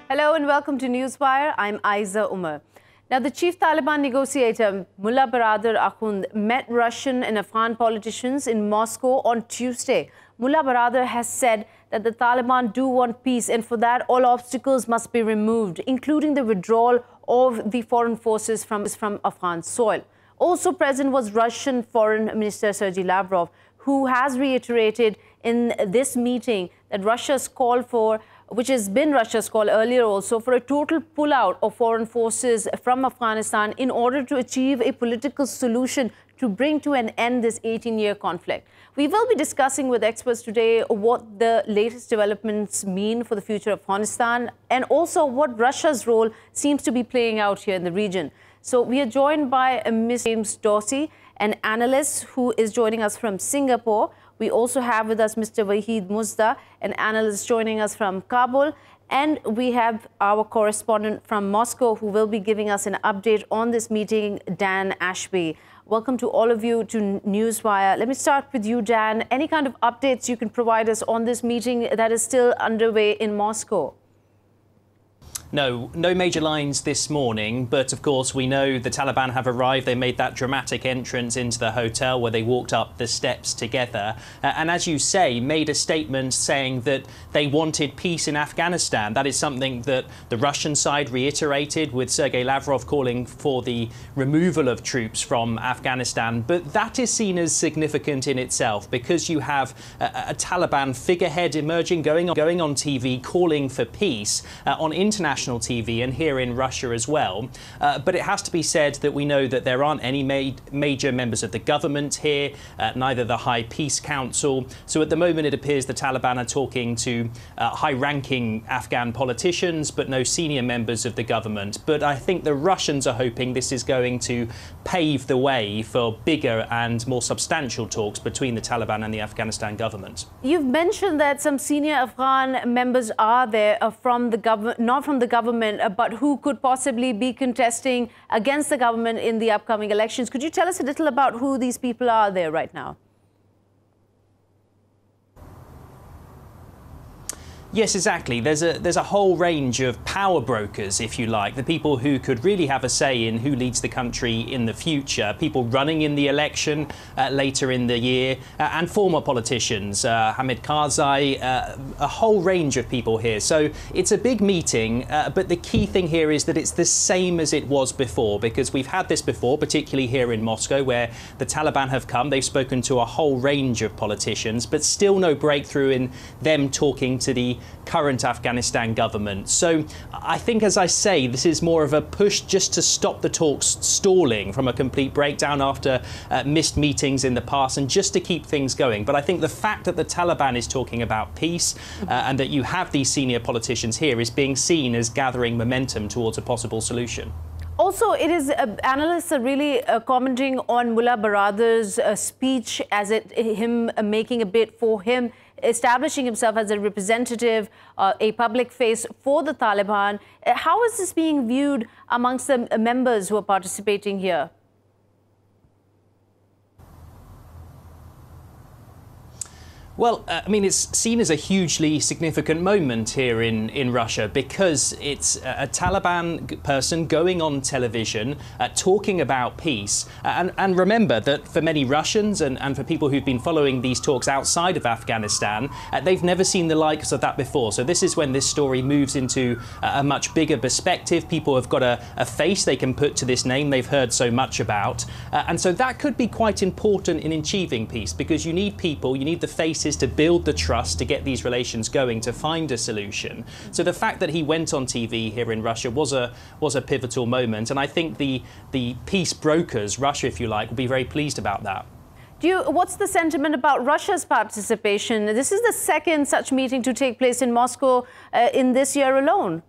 Hello and welcome to Newswire. I'm Ayza Omar. Now, the chief Taliban negotiator, Mullah Baradar Akhund, met Russian and Afghan politicians in Moscow on Tuesday. Mullah Baradar has said that the Taliban do want peace, and for that, all obstacles must be removed, including the withdrawal of the foreign forces from Afghan soil. Also present was Russian Foreign Minister Sergei Lavrov, who has reiterated in this meeting that Russia's call for, which has been Russia's call earlier also, for a total pullout of foreign forces from Afghanistan in order to achieve a political solution to bring to an end this 18-year conflict. We will be discussing with experts today what the latest developments mean for the future of Afghanistan and also what Russia's role seems to be playing out here in the region. So we are joined by Ms. James Dorsey, an analyst who is joining us from Singapore. We also have with us Mr. Waheed Mozdah, an analyst joining us from Kabul. And we have our correspondent from Moscow who will be giving us an update on this meeting, Dan Ashby. Welcome to all of you to Newswire. Let me start with you, Dan. Any kind of updates you can provide us on this meeting that is still underway in Moscow? No major lines this morning, but of course we know the Taliban have arrived. They made that dramatic entrance into the hotel where they walked up the steps together. And as you say, made a statement saying that they wanted peace in Afghanistan. That is something that the Russian side reiterated, with Sergei Lavrov calling for the removal of troops from Afghanistan. But that is seen as significant in itself because you have a Taliban figurehead emerging, going on TV, calling for peace on international TV and here in Russia as well. But it has to be said that we know that there aren't any major members of the government here, neither the High Peace Council. So at the moment, it appears the Taliban are talking to high-ranking Afghan politicians, but no senior members of the government. But I think the Russians are hoping this is going to pave the way for bigger and more substantial talks between the Taliban and the Afghanistan government. You've mentioned that some senior Afghan members are there from the government, not from the government, but who could possibly be contesting against the government in the upcoming elections. Could you tell us a little about who these people are there right now? Yes, exactly. There's a whole range of power brokers, if you like, the people who could really have a say in who leads the country in the future, people running in the election later in the year, and former politicians, Hamid Karzai, a whole range of people here. So it's a big meeting, but the key thing here is that it's the same as it was before, because we've had this before, particularly here in Moscow, where the Taliban have come. They've spoken to a whole range of politicians, but still no breakthrough in them talking to the current Afghanistan government. So I think, as I say, this is more of a push just to stop the talks stalling from a complete breakdown after missed meetings in the past and just to keep things going. But I think the fact that the Taliban is talking about peace and that you have these senior politicians here is being seen as gathering momentum towards a possible solution. Also, it is analysts are really commenting on Mullah Baradar's speech as him making a bid for him, establishing himself as a representative, a public face for the Taliban. How is this being viewed amongst the members who are participating here? Well, I mean, it's seen as a hugely significant moment here in Russia because it's a Taliban person going on television talking about peace. And remember that for many Russians and for people who've been following these talks outside of Afghanistan, they've never seen the likes of that before. So this is when this story moves into a much bigger perspective. People have got a face they can put to this name they've heard so much about. And so that could be quite important in achieving peace because you need people, you need the faces to build the trust, to get these relations going, to find a solution. So the fact that he went on TV here in Russia was a pivotal moment, and I think the peace brokers, Russia if you like, will be very pleased about that. What's the sentiment about Russia's participation? This is the second such meeting to take place in Moscow in this year alone.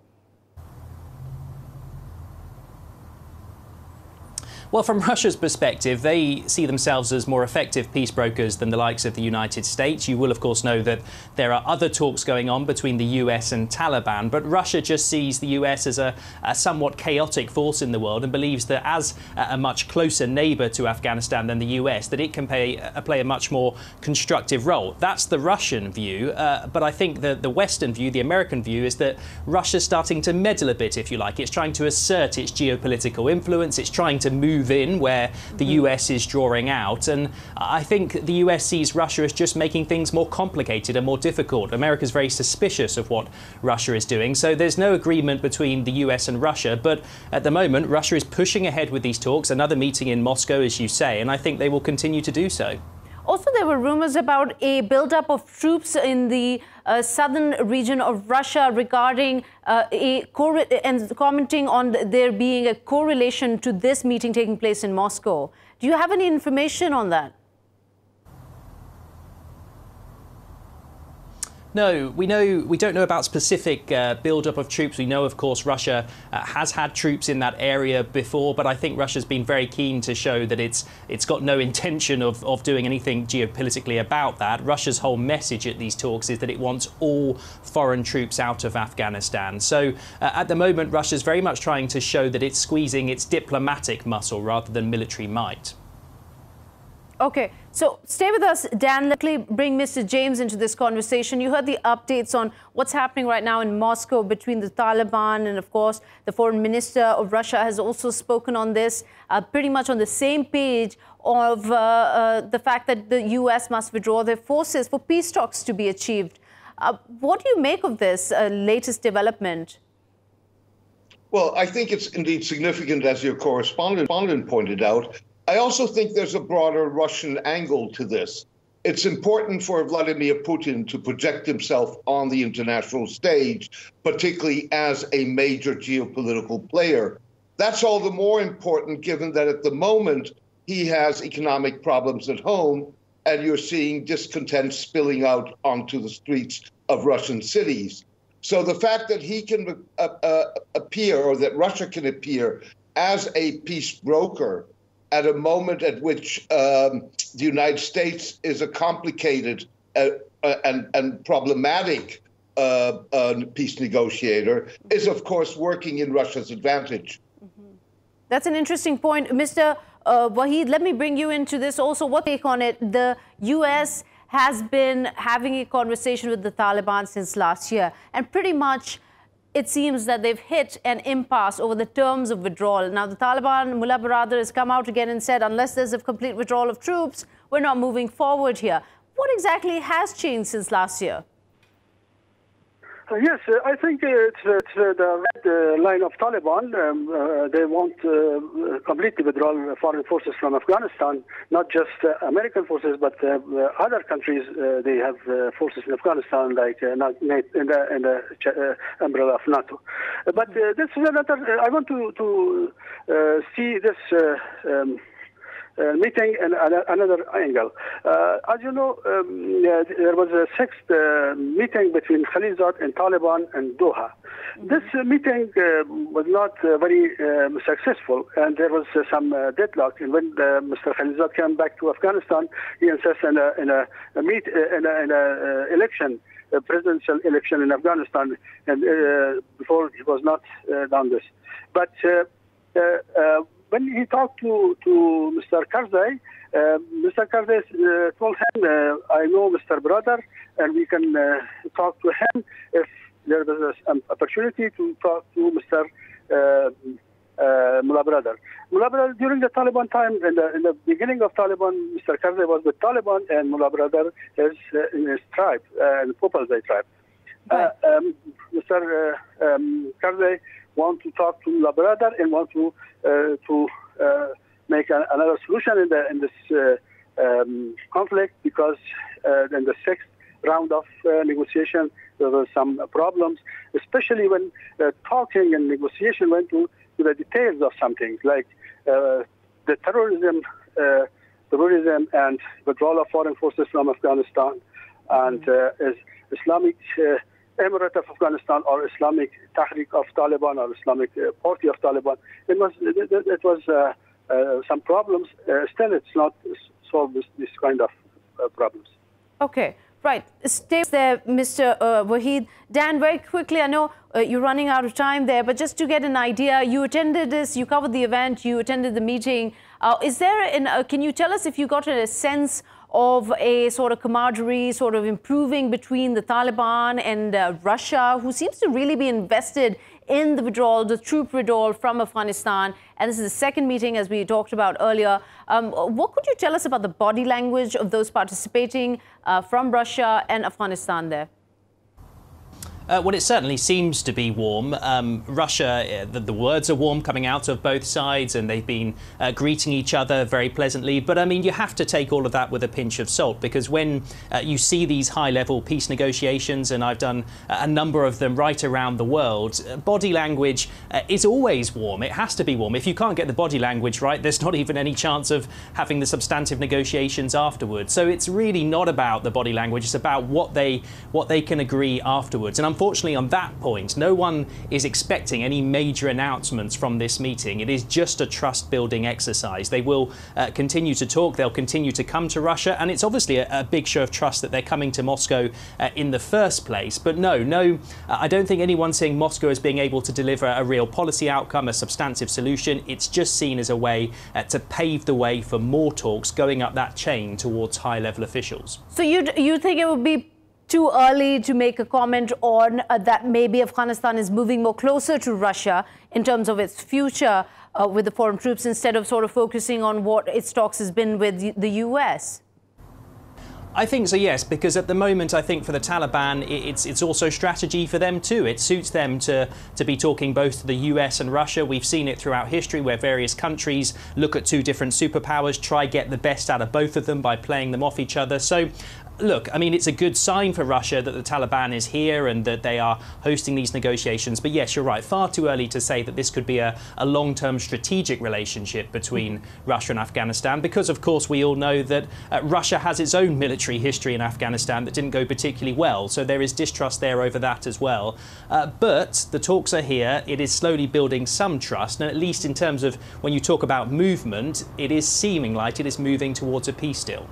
Well, from Russia's perspective, they see themselves as more effective peace brokers than the likes of the United States. You will, of course, know that there are other talks going on between the US and Taliban, but Russia just sees the US as a somewhat chaotic force in the world and believes that as a much closer neighbour to Afghanistan than the US, that it can play a much more constructive role. That's the Russian view, but I think the Western view, the American view, is that Russia's starting to meddle a bit, if you like. It's trying to assert its geopolitical influence. It's trying to move in where the US is drawing out. And I think the US sees Russia as just making things more complicated and more difficult. America's very suspicious of what Russia is doing. So there's no agreement between the US and Russia. But at the moment, Russia is pushing ahead with these talks. Another meeting in Moscow, as you say, and I think they will continue to do so. Also, there were rumors about a buildup of troops in the southern region of Russia regarding and commenting on there being a correlation to this meeting taking place in Moscow. Do you have any information on that? No, we don't know about specific build-up of troops. We know, of course, Russia has had troops in that area before, but I think Russia's been very keen to show that it's got no intention of doing anything geopolitically about that. Russia's whole message at these talks is that it wants all foreign troops out of Afghanistan. So at the moment, Russia's very much trying to show that it's squeezing its diplomatic muscle rather than military might. Okay, so stay with us, Dan. Let me bring Mr. James into this conversation. You heard the updates on what's happening right now in Moscow between the Taliban and, of course, the foreign minister of Russia has also spoken on this, pretty much on the same page of the fact that the U.S. must withdraw their forces for peace talks to be achieved. What do you make of this latest development? Well, I think it's indeed significant, as your correspondent pointed out. I also think there's a broader Russian angle to this. It's important for Vladimir Putin to project himself on the international stage, particularly as a major geopolitical player. That's all the more important given that at the moment he has economic problems at home, and you're seeing discontent spilling out onto the streets of Russian cities. So the fact that he can appear, or that Russia can appear as a peace broker at a moment at which the United States is a complicated and problematic peace negotiator, is, of course, working in Russia's advantage. That's an interesting point. Mr. Waheed, let me bring you into this also. What take on it? The U.S. has been having a conversation with the Taliban since last year, and pretty much it seems that they've hit an impasse over the terms of withdrawal. Now, the Taliban, Mullah Baradar, has come out again and said, unless there's a complete withdrawal of troops, we're not moving forward here. What exactly has changed since last year? Yes, I think it's the red line of Taliban. They want completely withdrawal foreign forces from Afghanistan, not just American forces, but other countries. They have forces in Afghanistan, like in the umbrella of NATO. But this is another. I want to see this. Meeting and another angle. As you know, there was a sixth meeting between Khalilzad and Taliban in Doha. This meeting was not very successful, and there was some deadlock. And when Mr. Khalilzad came back to Afghanistan, he insisted in a election, a presidential election in Afghanistan, and before he was not done this. But when he talked to Mr. Karzai, Mr. Karzai told him, I know Mr. Baradar, and we can talk to him if there was an opportunity to talk to Mr. Mullah Baradar. Mullah Baradar, during the Taliban time, in the beginning of Taliban, Mr. Karzai was with Taliban, and Mullah Baradar is in his tribe, in the Popalzai tribe. Right. Mr. Karzai want to talk to Mullah Baradar and want to make another solution in this conflict, because in the sixth round of negotiation there were some problems, especially when talking and negotiation went to the details of something like the terrorism and withdrawal of foreign forces from Afghanistan, and Islamic Emirate of Afghanistan, or Islamic Tahrik of Taliban, or Islamic Party of Taliban. It was some problems, still it's not solved this kind of problems. Okay, right. Stay there, Mr. Waheed. Dan, very quickly, I know you're running out of time there, but just to get an idea, you attended this, you covered the event, you attended the meeting. Can you tell us if you got a sense of a sort of camaraderie, sort of improving between the Taliban and Russia, who seems to really be invested in the withdrawal, the troop withdrawal from Afghanistan? And this is the second meeting, as we talked about earlier. What could you tell us about the body language of those participating from Russia and Afghanistan there? Well, it certainly seems to be warm. Russia, the words are warm coming out of both sides, and they've been greeting each other very pleasantly. But I mean, you have to take all of that with a pinch of salt, because when you see these high-level peace negotiations, and I've done a number of them right around the world, body language is always warm. It has to be warm. If you can't get the body language right, there's not even any chance of having the substantive negotiations afterwards. So it's really not about the body language. It's about what they can agree afterwards. And unfortunately, on that point, no one is expecting any major announcements from this meeting. It is just a trust-building exercise. They will continue to talk. They'll continue to come to Russia. And it's obviously a big show of trust that they're coming to Moscow in the first place. But no, I don't think anyone's seeing Moscow as being able to deliver a real policy outcome, a substantive solution. It's just seen as a way to pave the way for more talks going up that chain towards high-level officials. So you think it would be too early to make a comment on that maybe Afghanistan is moving more closer to Russia in terms of its future with the foreign troops, instead of sort of focusing on what its talks has been with the US? I think so, yes, because at the moment, I think for the Taliban, it's also strategy for them too. It suits them to be talking both to the US and Russia. We've seen it throughout history where various countries look at two different superpowers, try get the best out of both of them by playing them off each other. So look, I mean, it's a good sign for Russia that the Taliban is here and that they are hosting these negotiations. But yes, you're right, far too early to say that this could be a long-term strategic relationship between Russia and Afghanistan, because, of course, we all know that Russia has its own military history in Afghanistan that didn't go particularly well. So there is distrust there over that as well. But the talks are here. It is slowly building some trust. And at least in terms of when you talk about movement, it is seeming like it is moving towards a peace deal.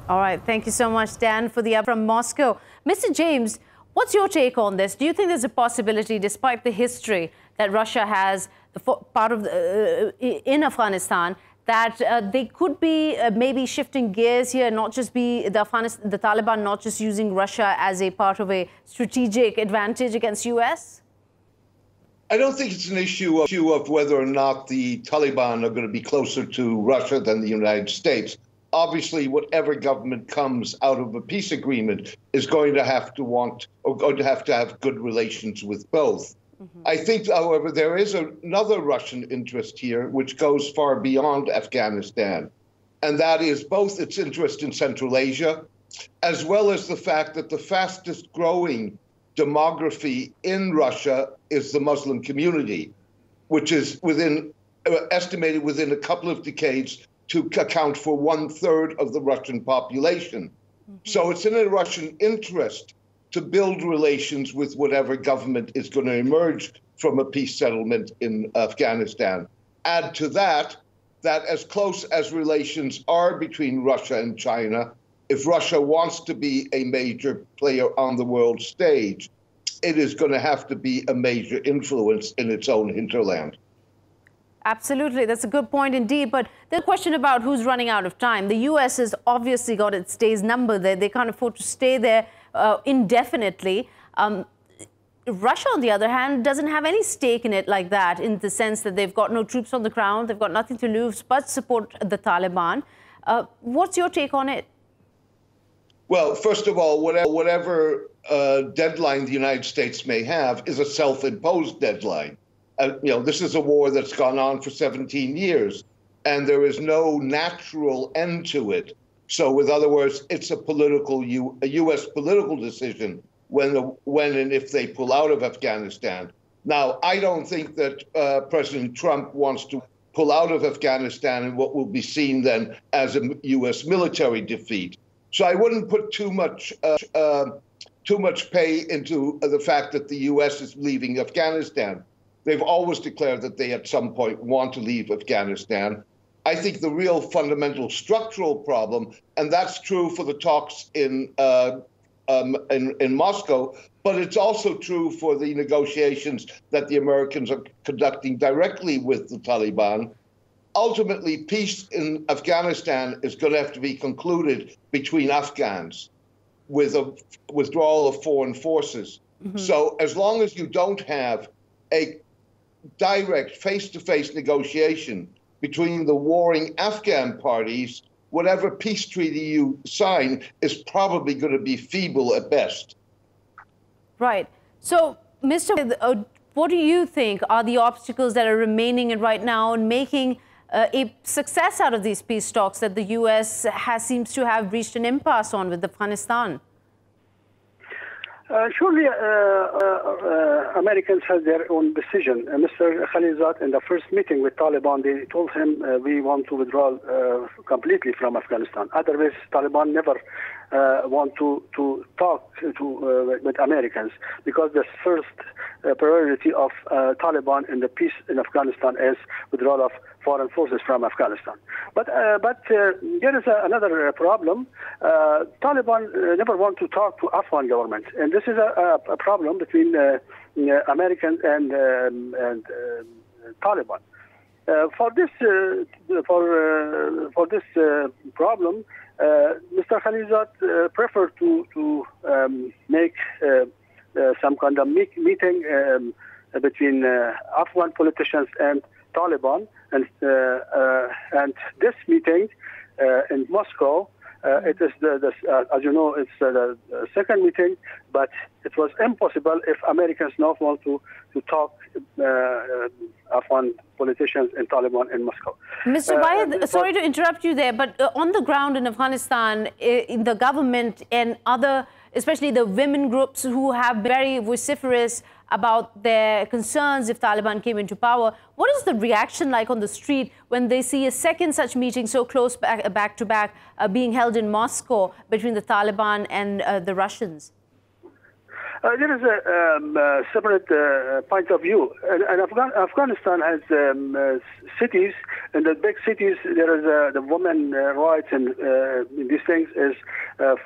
All right. Thank you so much, Dan, for the update from Moscow. Mr. James, what's your take on this? Do you think there's a possibility, despite the history that Russia has part of in Afghanistan, that they could be maybe shifting gears here, not just be the Taliban, not just using Russia as a part of a strategic advantage against US? I don't think it's an issue of whether or not the Taliban are going to be closer to Russia than the United States. Obviously, whatever government comes out of a peace agreement is going to have to have good relations with both. Mm-hmm. I think, however, there is another Russian interest here, which goes far beyond Afghanistan, and that is both its interest in Central Asia, as well as the fact that the fastest growing demography in Russia is the Muslim community, which is estimated within a couple of decades to account for 1/3 of the Russian population. Mm-hmm. So it's in a Russian interest to build relations with whatever government is going to emerge from a peace settlement in Afghanistan. Add to that as close as relations are between Russia and China, if Russia wants to be a major player on the world stage, it is going to have to be a major influence in its own hinterland. Absolutely. That's a good point indeed. But the question about who's running out of time. The US has obviously got its days numbered there. They can't afford to stay there indefinitely. Russia, on the other hand, doesn't have any stake in it like that, in the sense that they've got no troops on the ground. They've got nothing to lose but support the Taliban. What's your take on it? Well, first of all, whatever deadline the United States may have is a self-imposed deadline. This is a war that's gone on for 17 years, and there is no natural end to it. So, with other words, it's a U.S. political decision when and if they pull out of Afghanistan. Now, I don't think that President Trump wants to pull out of Afghanistan in what will be seen then as a U.S. military defeat. So I wouldn't put too much pay into the fact that the U.S. is leaving Afghanistan. They've always declared that they at some point want to leave Afghanistan. I think the real fundamental structural problem, and that's true for the talks in Moscow, but it's also true for the negotiations that the Americans are conducting directly with the Taliban. Ultimately, peace in Afghanistan is going to have to be concluded between Afghans with a withdrawal of foreign forces. Mm-hmm. So as long as you don't have a direct face-to-face negotiation between the warring Afghan parties, whatever peace treaty you sign is probably going to be feeble at best. Right. So, Mr. What do you think are the obstacles that are remaining right now in making a success out of these peace talks that the U.S. seems to have reached an impasse on with Afghanistan? Surely, Americans have their own decision. Mr. Khalilzad, in the first meeting with Taliban, they told him we want to withdraw completely from Afghanistan. Otherwise, Taliban never want to talk with Americans, because the first priority of Taliban in the peace in Afghanistan is withdrawal of foreign forces from Afghanistan. But there is another problem. Taliban never want to talk to Afghan government, and this is a problem between Americans and Taliban. For this problem, Mr. Khalilzad preferred to make some kind of meeting between Afghan politicians and Taliban, and this meeting in Moscow, it is as you know, it's the second meeting, but it was impossible if Americans not want to talk Afghan politicians and Taliban in Moscow. Mr. Waheed, sorry to interrupt you there, but on the ground in Afghanistan, in the government and other, especially the women groups who have been very vociferous about their concerns if Taliban came into power, what is the reaction like on the street when they see a second such meeting so close back to back being held in Moscow between the Taliban and the Russians? There is a separate point of view. And Afghanistan has cities, and the big cities, there is the women rights and these things is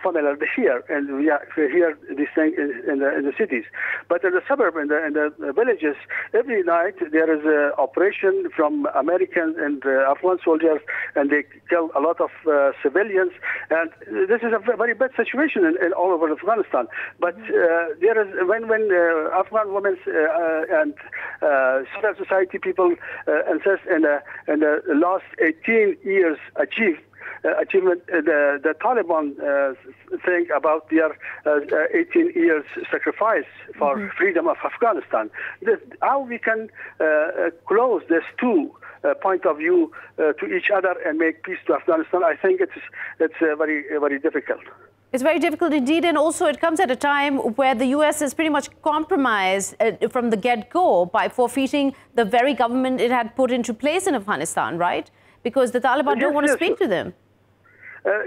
familiar here, and we hear these things in the cities. But in the suburb, in the villages, every night there is an operation from Americans and Afghan soldiers, and they kill a lot of civilians. And this is a very bad situation in all over Afghanistan. But there is when Afghan women and civil society people insist in the last 18 years achievement, the Taliban think about their 18 years sacrifice for freedom of Afghanistan. How we can close these two point of view to each other and make peace to Afghanistan, I think it's very, very difficult. It's very difficult indeed, and also it comes at a time where the U.S. has pretty much compromised from the get-go by forfeiting the very government it had put into place in Afghanistan, right? Because the Taliban don't want to speak to them.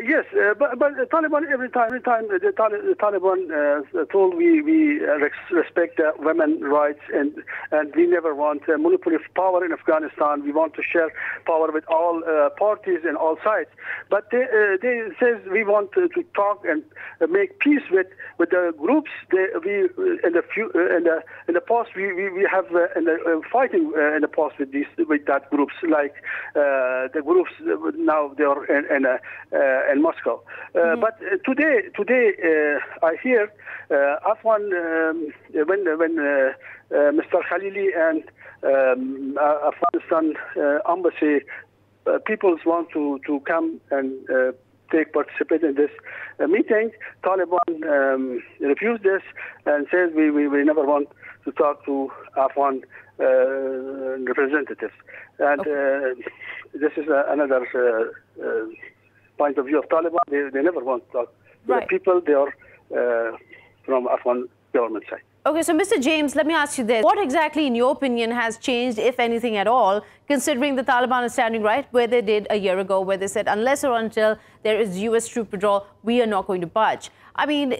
Yes, but the Taliban every time the Taliban told we respect women's rights and we never want a monopoly of power in Afghanistan. We want to share power with all parties and all sides. But they says we want to talk and make peace with the groups. In the past we have fighting in the past with that groups, like the groups now they are in Moscow. But today I hear Afghan when Mr. Khalili and Afghanistan embassy peoples want to come and participate in this meeting, Taliban refused this and says we never want to talk to Afghan representatives. And this is another point of view of Taliban. They never want to talk to the people. They are from Afghan government side. Okay, so Mr. James, let me ask you this. What exactly, in your opinion, has changed, if anything at all, considering the Taliban is standing right where they did a year ago, where they said, unless or until there is U.S. troop withdrawal, we are not going to budge? I mean,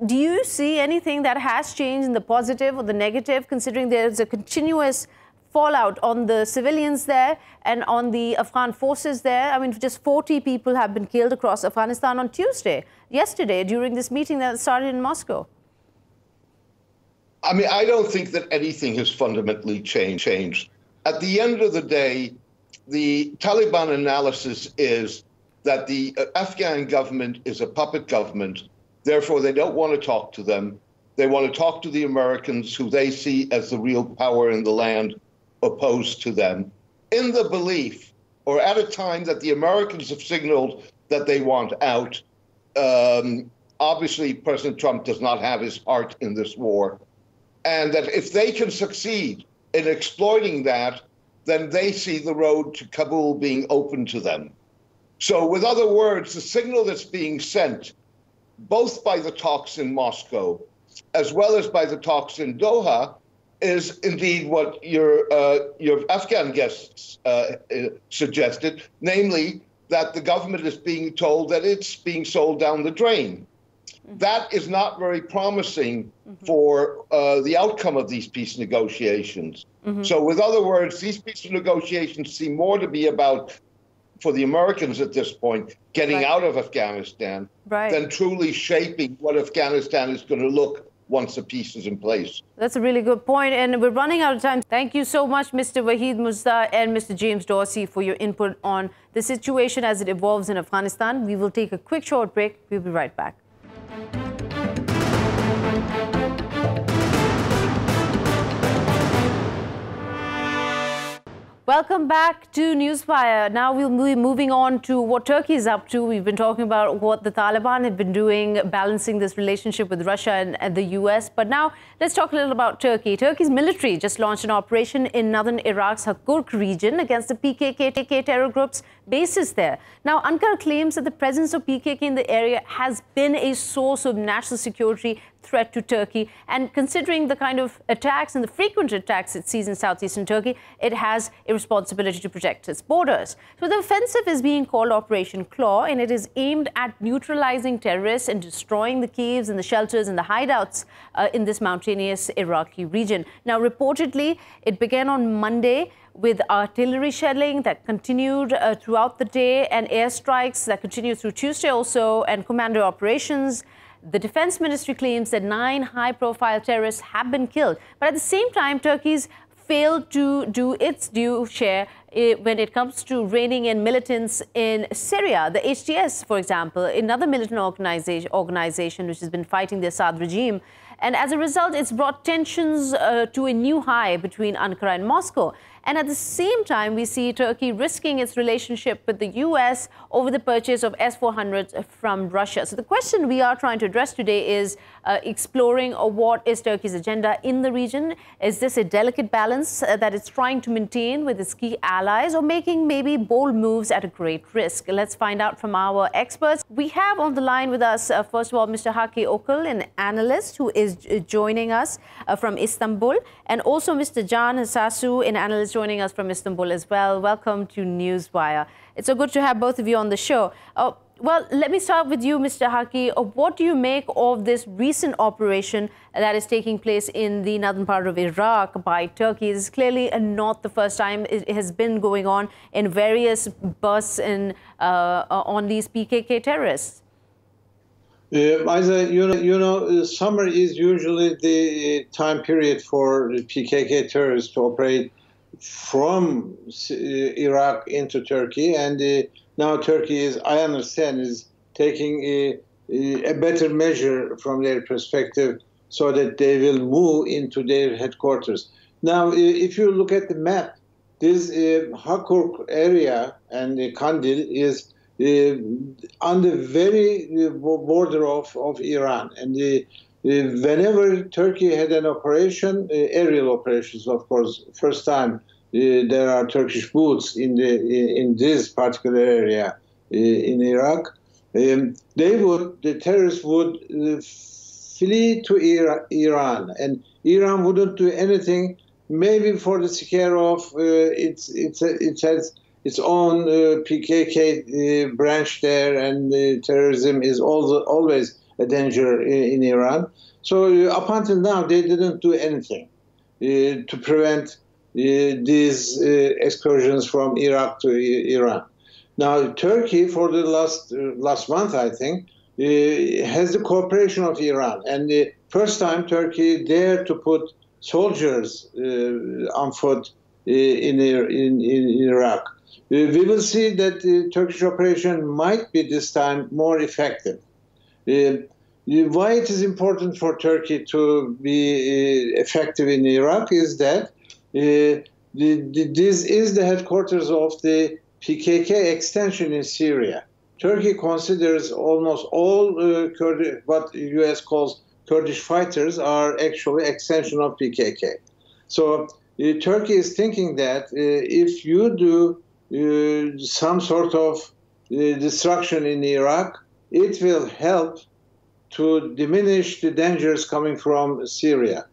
do you see anything that has changed in the positive or the negative, considering there is a continuous fallout on the civilians there and on the Afghan forces there? I mean, just 40 people have been killed across Afghanistan on yesterday, during this meeting that started in Moscow. I mean, I don't think that anything has fundamentally changed. At the end of the day, the Taliban analysis is that the Afghan government is a puppet government. Therefore, they don't want to talk to them. They want to talk to the Americans, who they see as the real power in the land, opposed to them, in the belief, or at a time that the Americans have signaled that they want out. Obviously, President Trump does not have his heart in this war. And that if they can succeed in exploiting that, then they see the road to Kabul being open to them. So with other words, the signal that's being sent, both by the talks in Moscow, as well as by the talks in Doha, is indeed what your Afghan guests suggested, namely that the government is being told that it's being sold down the drain. That is not very promising for the outcome of these peace negotiations. So with other words, these peace negotiations seem more to be about, for the Americans at this point, getting out of Afghanistan than truly shaping what Afghanistan is going to look once the peace is in place. That's a really good point, and we're running out of time. Thank you so much, Mr. Waheed Mozdah and Mr. James Dorsey, for your input on the situation as it evolves in Afghanistan. We will take a quick short break. We'll be right back. Welcome back to Newswire. Now we'll be moving on to what Turkey is up to. We've been talking about what the Taliban have been doing, balancing this relationship with Russia and the US. But now let's talk a little about Turkey. Turkey's military just launched an operation in northern Iraq's Hakkı region against the PKK terror group's bases there. Now, Ankara claims that the presence of PKK in the area has been a source of national security threat to Turkey, and considering the kind of attacks and the frequent attacks it sees in southeastern Turkey, it has a responsibility to protect its borders. So the offensive is being called Operation Claw, and it is aimed at neutralizing terrorists and destroying the caves and the shelters and the hideouts in this mountainous Iraqi region. Now, reportedly, it began on Monday with artillery shelling that continued throughout the day, and airstrikes that continued through Tuesday also, and commando operations. The Defense Ministry claims that 9 high-profile terrorists have been killed. But at the same time, Turkey's failed to do its due share when it comes to reining in militants in Syria. The HTS, for example, another militant organization which has been fighting the Assad regime. And as a result, it's brought tensions to a new high between Ankara and Moscow. And at the same time, we see Turkey risking its relationship with the US over the purchase of S-400s from Russia. So the question we are trying to address today is exploring what is Turkey's agenda in the region. Is this a delicate balance that it's trying to maintain with its key allies, or making maybe bold moves at a great risk? Let's find out from our experts. We have on the line with us, first of all, Mr. Hakkı Öcal, an analyst who is joining us from Istanbul, and also Mr. Can Hassasu, an analyst joining us from Istanbul as well. Welcome to Newswire. It's so good to have both of you on the show. Well, let me start with you, Mr. Hakkı. What do you make of this recent operation that is taking place in the northern part of Iraq by Turkey? This is clearly not the first time. It has been going on in various bursts on these PKK terrorists. Ayza, you know, summer is usually the time period for the PKK terrorists to operate from Iraq into Turkey, and now Turkey is, I understand, is taking a better measure from their perspective so that they will move into their headquarters. Now, if you look at the map, this Hakkı area and Kandil is on the very border of Iran, and whenever Turkey had an operation, aerial operations, of course, first time there are Turkish boots in this particular area in Iraq, the terrorists would flee to Iran, and Iran wouldn't do anything, maybe for the scare of it has its own PKK branch there, and terrorism is also always a danger in Iran. So up until now, they didn't do anything to prevent these excursions from Iraq to Iran. Now, Turkey, for the last month, I think, has the cooperation of Iran. And the first time Turkey dared to put soldiers on foot in Iraq. We will see that the Turkish operation might be this time more effective. Why it is important for Turkey to be effective in Iraq is that this is the headquarters of the PKK extension in Syria. Turkey considers almost all what the U.S. calls Kurdish fighters are actually extension of PKK. So Turkey is thinking that if you do some sort of destruction in Iraq, it will help to diminish the dangers coming from Syria.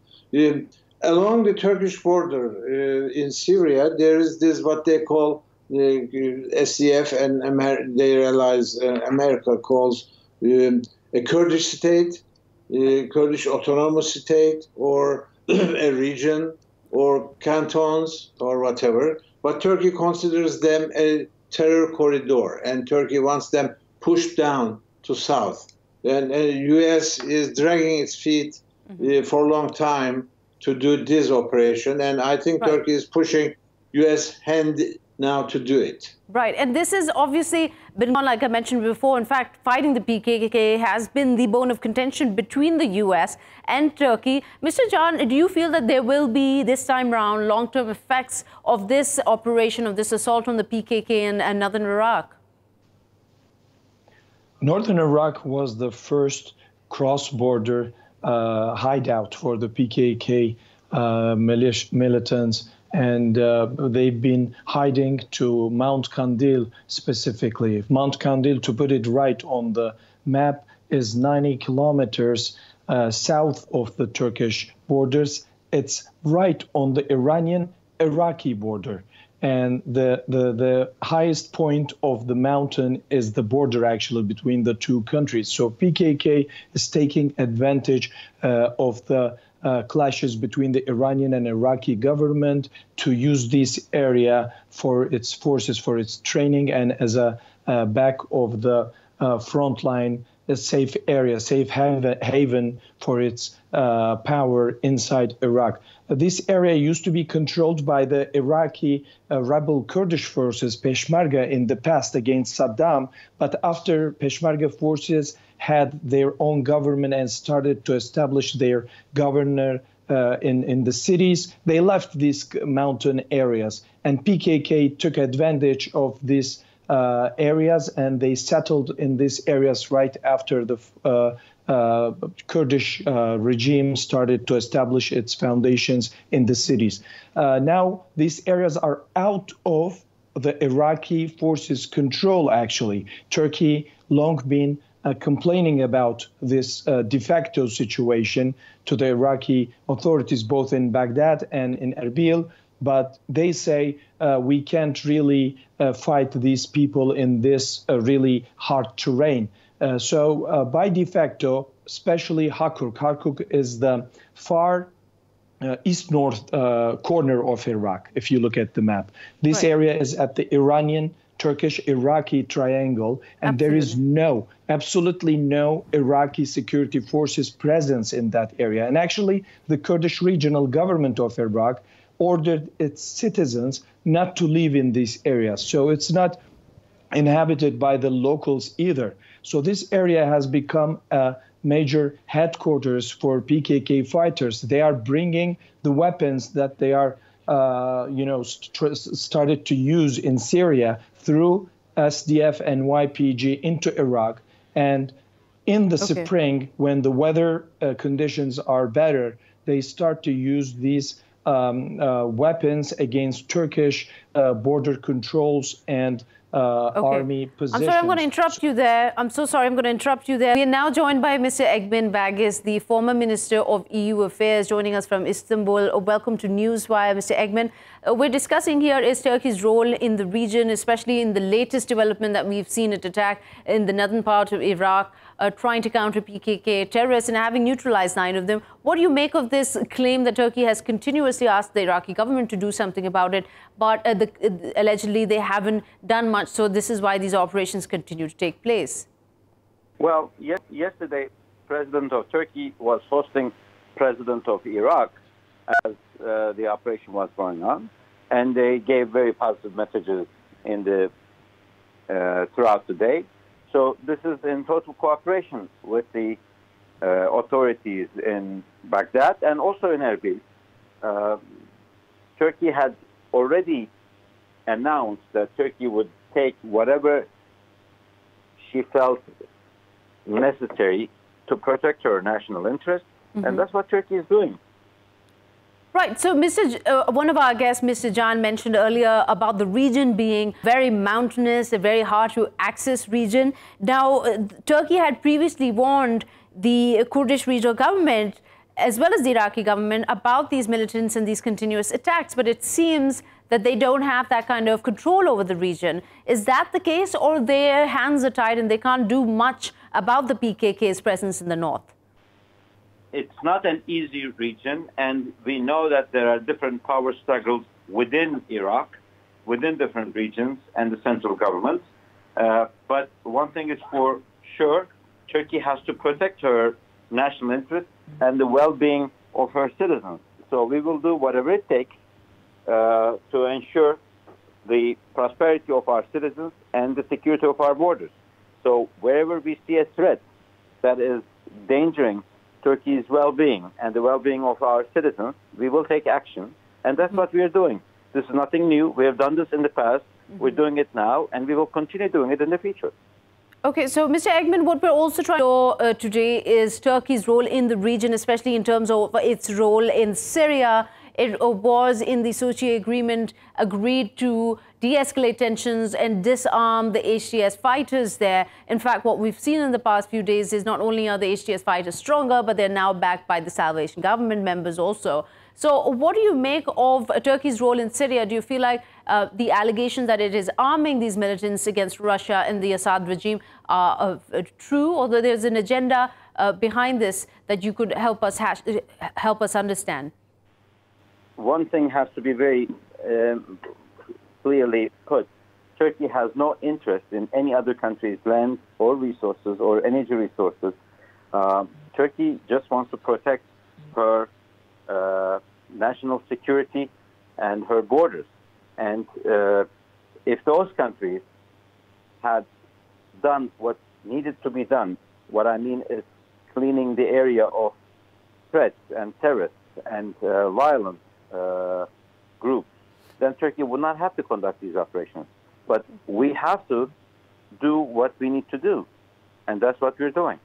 Along the Turkish border in Syria, there is this what they call SDF and they realize America calls a Kurdish state, Kurdish autonomous state, or a region, or cantons, or whatever. But Turkey considers them a terror corridor, and Turkey wants them pushed down to south. And the U.S. is dragging its feet for a long time to do this operation, and I think Turkey is pushing U.S. hand now to do it. Right, and this has obviously been, like I mentioned before, in fact, fighting the PKK has been the bone of contention between the U.S. and Turkey. Mr. Can, do you feel that there will be, this time around, long-term effects of this operation, of this assault on the PKK in northern Iraq? Northern Iraq was the first cross-border hideout for the PKK militants, and they've been hiding to Mount Kandil specifically. Mount Kandil, to put it right on the map, is 90 kilometers south of the Turkish borders. It's right on the Iranian-Iraqi border. And the highest point of the mountain is the border, actually, between the two countries. So PKK is taking advantage of the clashes between the Iranian and Iraqi government to use this area for its forces, for its training, and as a back of the front line, a safe area, safe haven for its power inside Iraq. This area used to be controlled by the Iraqi rebel Kurdish forces, Peshmerga, in the past against Saddam. But after Peshmerga forces had their own government and started to establish their governor in the cities, they left these mountain areas. And PKK took advantage of these areas, and they settled in these areas right after the Kurdish regime started to establish its foundations in the cities. Now, these areas are out of the Iraqi forces' control, actually. Turkey long been complaining about this de facto situation to the Iraqi authorities, both in Baghdad and in Erbil. But they say we can't really fight these people in this really hard terrain. So by de facto, especially Kirkuk is the far east-north corner of Iraq, if you look at the map. This area is at the Iranian-Turkish-Iraqi triangle, and there is absolutely no Iraqi security forces presence in that area. And actually, the Kurdish regional government of Iraq ordered its citizens not to live in these areas. So it's not inhabited by the locals either. So this area has become a major headquarters for PKK fighters. They are bringing the weapons that they are, started to use in Syria through SDF and YPG into Iraq. And in the spring, when the weather conditions are better, they start to use these weapons against Turkish border controls and army positions. I'm sorry, I'm going to interrupt you there. I'm so sorry, I'm going to interrupt you there. We are now joined by Mr. Egemen Bagis, the former Minister of EU Affairs, joining us from Istanbul. Welcome to Newswire, Mr. Egemen. We're discussing here is Turkey's role in the region, especially in the latest development that we've seen it attack in the northern part of Iraq, trying to counter PKK terrorists and having neutralized 9 of them. What do you make of this claim that Turkey has continuously asked the Iraqi government to do something about it, but allegedly they haven't done much, so this is why these operations continue to take place? Well, yesterday, President of Turkey was hosting President of Iraq as the operation was going on, and they gave very positive messages in the throughout the day. So this is in total cooperation with the authorities in Baghdad and also in Erbil. Turkey had already announced that Turkey would take whatever she felt necessary to protect her national interest, and that's what Turkey is doing. Right. So, one of our guests, Mr. Jan, mentioned earlier about the region being very mountainous, a very hard-to-access region. Now, Turkey had previously warned the Kurdish regional government, as well as the Iraqi government, about these militants and these continuous attacks. But it seems that they don't have that kind of control over the region. Is that the case, or their hands are tied and they can't do much about the PKK's presence in the north? It's not an easy region, and we know that there are different power struggles within Iraq, within different regions and the central government. But one thing is for sure, Turkey has to protect her national interest and the well-being of her citizens. So we will do whatever it takes to ensure the prosperity of our citizens and the security of our borders. So wherever we see a threat that is endangering Turkey's well-being and the well-being of our citizens, we will take action. And that's what we are doing. This is nothing new. We have done this in the past. We're doing it now, and we will continue doing it in the future. Okay, so Mr. Egemen, what we're also trying to do today is Turkey's role in the region, especially in terms of its role in Syria. It was in the Sochi agreement agreed to de-escalate tensions and disarm the HTS fighters there. In fact, what we've seen in the past few days is not only are the HTS fighters stronger, but they're now backed by the Salvation Government members also. So what do you make of Turkey's role in Syria? Do you feel like the allegations that it is arming these militants against Russia and the Assad regime are true, or that there's an agenda behind this that you could help us understand? One thing has to be very clearly put. Turkey has no interest in any other country's land or resources or energy resources. Turkey just wants to protect her national security and her borders. And if those countries had done what needed to be done, what I mean is cleaning the area of threats and terrorists and violence groups, then Turkey would not have to conduct these operations. But we have to do what we need to do, and that's what we're doing.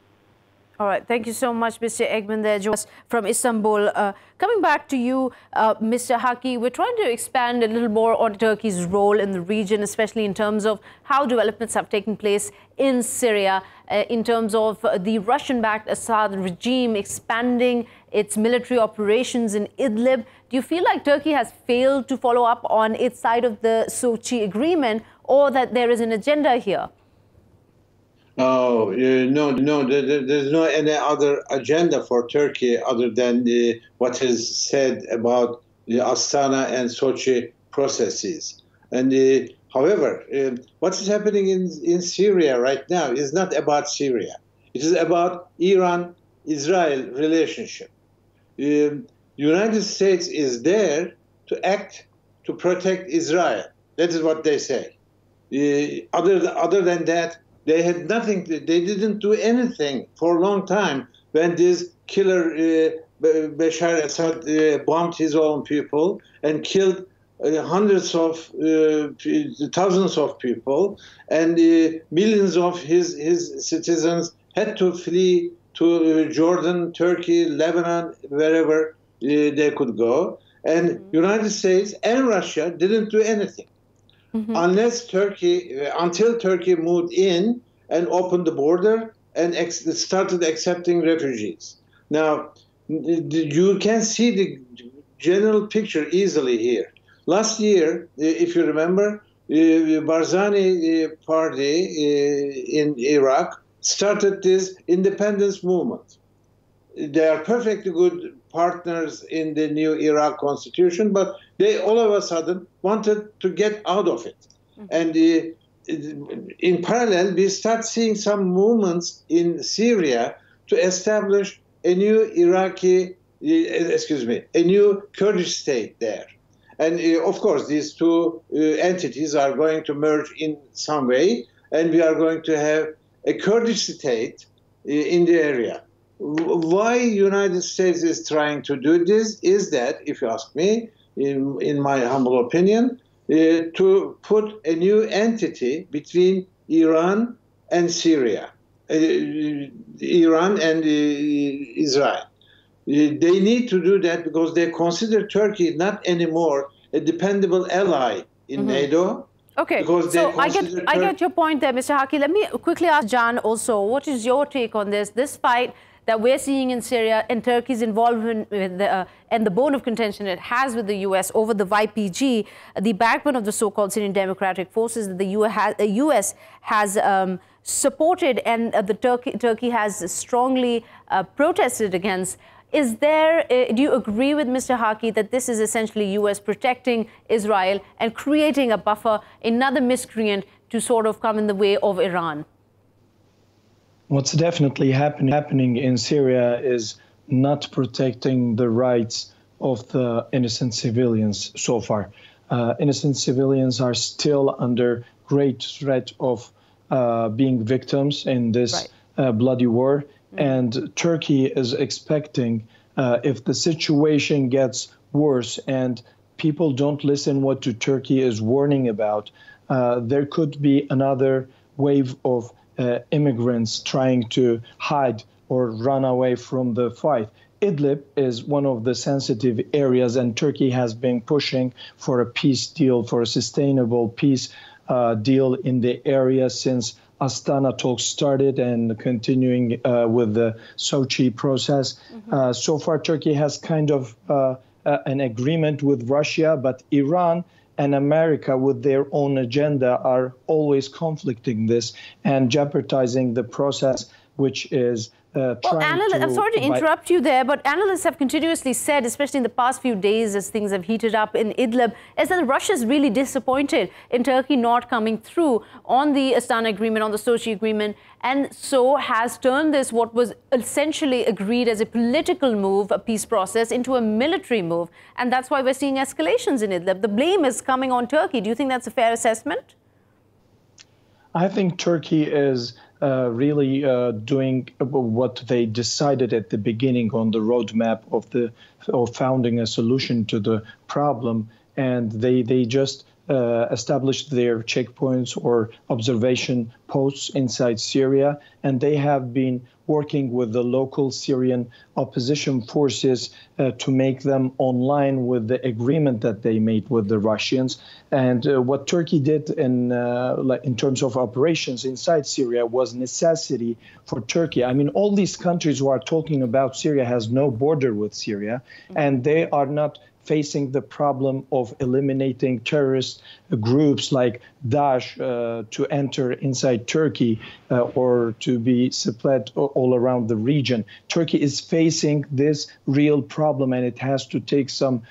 All right. Thank you so much, Mr. Egemen, there from Istanbul. Coming back to you, Mr. Hakkı, we're trying to expand a little more on Turkey's role in the region, especially in terms of how developments have taken place in Syria, in terms of the Russian-backed Assad regime expanding its military operations in Idlib. Do you feel like Turkey has failed to follow up on its side of the Sochi agreement, or that there is an agenda here? Oh, no, there's no any other agenda for Turkey other than what is said about the Astana and Sochi processes. And however, what is happening in Syria right now is not about Syria. It is about Iran-Israel relationship. United States is there to act to protect Israel. That is what they say. Other than that, they had nothing. They didn't do anything for a long time when this killer Bashar Assad bombed his own people and killed hundreds of thousands of people, and millions of his citizens had to flee to Jordan, Turkey, Lebanon, wherever they could go. And United States and Russia didn't do anything. unless until Turkey moved in and opened the border and started accepting refugees. Now, you can see the general picture easily here. Last year, if you remember, Barzani party in Iraq started this independence movement. They are perfectly good partners in the new Iraq constitution, but they all of a sudden wanted to get out of it. And in parallel, we start seeing some movements in Syria to establish a new a new Kurdish state there. And of course, these two entities are going to merge in some way, and we are going to have a Kurdish state in the area. Why United States is trying to do this is that, if you ask me, in my humble opinion, to put a new entity between Iran and Syria, Iran and Israel. They need to do that because they consider Turkey not anymore a dependable ally in NATO. Okay, so I get your point there, Mr. Hakkı. Let me quickly ask Can also, what is your take on this? This fight that we're seeing in Syria and Turkey's involvement with and the bone of contention it has with the US over the YPG, the backbone of the so-called Syrian Democratic Forces that the US has supported and Turkey has strongly protested against. Is there, do you agree with Mr. Hakkı that this is essentially US protecting Israel and creating a buffer, another miscreant to sort of come in the way of Iran? What's definitely happening in Syria is not protecting the rights of the innocent civilians so far. Innocent civilians are still under great threat of being victims in this bloody war. And Turkey is expecting, if the situation gets worse and people don't listen what Turkey is warning about, there could be another wave of immigrants trying to hide or run away from the fight. Idlib is one of the sensitive areas, and Turkey has been pushing for a peace deal, for a sustainable peace deal in the area since Astana talks started and continuing with the Sochi process. So far, Turkey has kind of an agreement with Russia, but Iran and America, with their own agenda, are always conflicting this and jeopardizing the process, which is I'm sorry to interrupt you there, but analysts have continuously said, especially in the past few days as things have heated up in Idlib, is that Russia is really disappointed in Turkey not coming through on the Astana agreement, on the Sochi agreement, and so has turned this, what was essentially agreed as a political move, a peace process, into a military move. And that's why we're seeing escalations in Idlib. The blame is coming on Turkey. Do you think that's a fair assessment? I think Turkey is really doing what they decided at the beginning on the roadmap of founding a solution to the problem, and they just established their checkpoints or observation posts inside Syria, and they have been working with the local Syrian opposition forces to make them online with the agreement that they made with the Russians. And what Turkey did in terms of operations inside Syria was necessity for Turkey. I mean, all these countries who are talking about Syria has no border with Syria, and they are not facing the problem of eliminating terrorist groups like Daesh to enter inside Turkey or to be spread all around the region. Turkey is facing this real problem, and it has to take some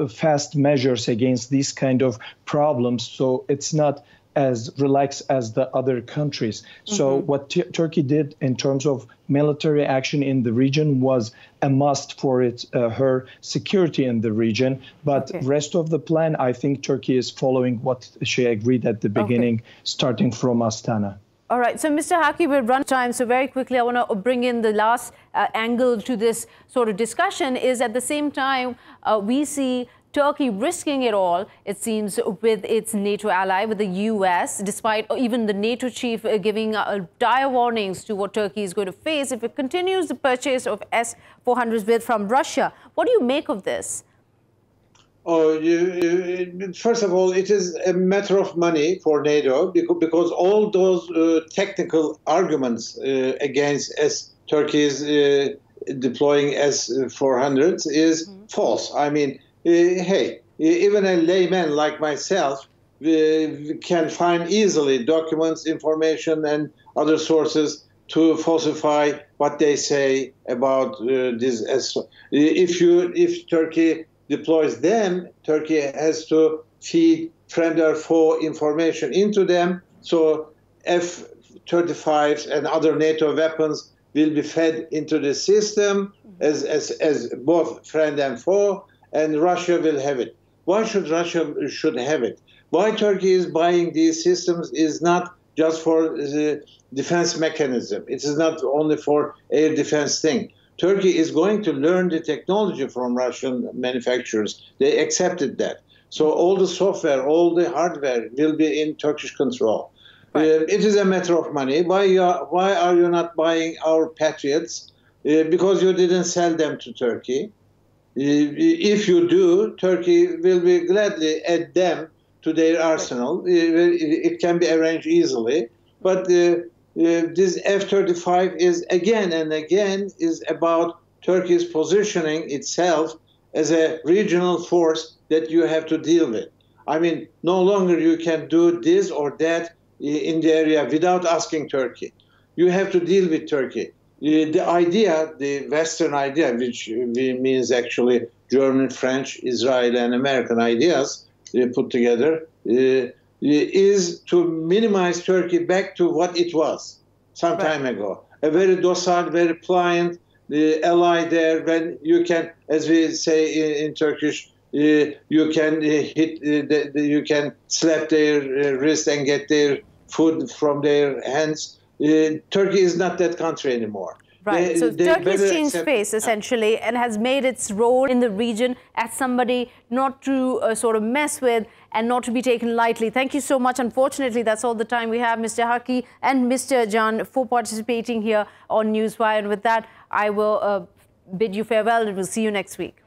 fast measures against these kind of problems. So it's not as relaxed as the other countries. So what Turkey did in terms of military action in the region was a must for her security in the region. But rest of the plan, I think Turkey is following what she agreed at the beginning, starting from Astana. All right. So, Mr. Hakkı, we've run time. So very quickly, I want to bring in the last angle to this sort of discussion is at the same time, we see Turkey risking it all, it seems, with its NATO ally, with the US, despite even the NATO chief giving dire warnings to what Turkey is going to face if it continues the purchase of S-400s from Russia. What do you make of this? First of all, it is a matter of money for NATO because all those technical arguments against Turkey is deploying S-400s is false. I mean, hey, even a layman like myself can find easily documents, information, and other sources to falsify what they say about this. If Turkey deploys them, Turkey has to feed friend or foe information into them. So F-35s and other NATO weapons will be fed into the system as both friend and foe, and Russia will have it. Why should Russia have it? Why Turkey is buying these systems is not just for the defense mechanism. It is not only for air defense thing. Turkey is going to learn the technology from Russian manufacturers. They accepted that. So all the software, all the hardware will be in Turkish control. Right. It is a matter of money. Why are you not buying our Patriots? Because you didn't sell them to Turkey. If you do, Turkey will be gladly add them to their arsenal. It can be arranged easily. But this F-35 is again and again is about Turkey's positioning itself as a regional force that you have to deal with. I mean, no longer you can do this or that in the area without asking Turkey. You have to deal with Turkey. The idea, the Western idea, which means actually German, French, Israeli, and American ideas put together, is to minimize Turkey back to what it was some time ago. A very docile, very pliant ally there. When you can, as we say in Turkish, you can you can slap their wrist and get their food from their hands. Turkey is not that country anymore. Right. So Turkey has changed face, essentially, and has made its role in the region as somebody not to sort of mess with and not to be taken lightly. Thank you so much. Unfortunately, that's all the time we have, Mr. Hakkı and Mr. Can, for participating here on Newswire. And with that, I will bid you farewell and we'll see you next week.